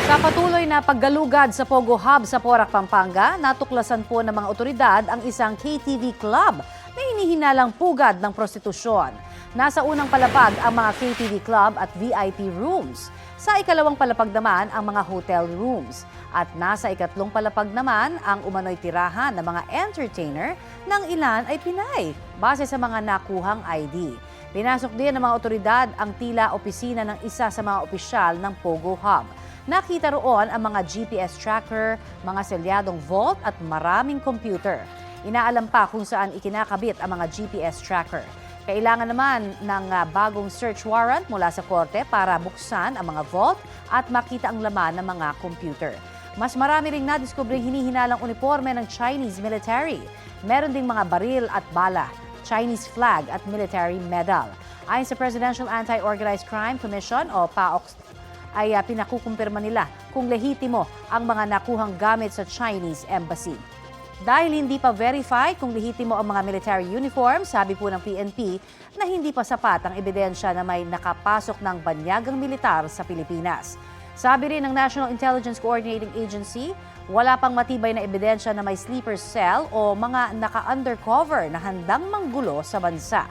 Sa patuloy na paggalugad sa Pogo Hub sa Porac, Pampanga, natuklasan po ng mga otoridad ang isang KTV club na hinihinalang pugad ng prostitusyon. Nasa unang palapag ang mga KTV club at VIP rooms. Sa ikalawang palapag naman ang mga hotel rooms. At nasa ikatlong palapag naman ang umano'y tirahan ng mga entertainer ng ilan ay Pinay, base sa mga nakuhang ID. Pinasok din ng mga otoridad ang tila opisina ng isa sa mga opisyal ng Pogo Hub. Nakita roon ang mga GPS tracker, mga selyadong vault at maraming computer. Inaalam pa kung saan ikinakabit ang mga GPS tracker. Kailangan naman ng bagong search warrant mula sa korte para buksan ang mga vault at makita ang laman ng mga computer. Mas marami ring nadiskubring hinihinalang uniforme ng Chinese military. Meron ding mga baril at bala, Chinese flag at military medal. Ayon sa Presidential Anti-Organized Crime Commission o PAOK, ay pinakukumpirma nila kung lehitimo ang mga nakuhang gamit sa Chinese Embassy. Dahil hindi pa verify kung lehitimo ang mga military uniform, sabi po ng PNP na hindi pa sapat ang ebidensya na may nakapasok ng banyagang militar sa Pilipinas. Sabi rin ng National Intelligence Coordinating Agency, wala pang matibay na ebidensya na may sleeper cell o mga naka-undercover na handang manggulo sa bansa.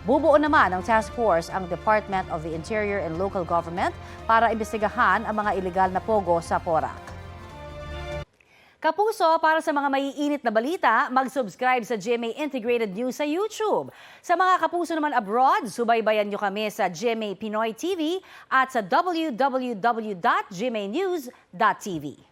Bubuo naman ng task force ang Department of the Interior and Local Government para imbestigahan ang mga ilegal na pogo sa Porac. Kapuso, para sa mga maiinit na balita, mag-subscribe sa GMA Integrated News sa YouTube. Sa mga kapuso naman abroad, subaybayan nyo kami sa GMA Pinoy TV at sa www.gmanews.tv.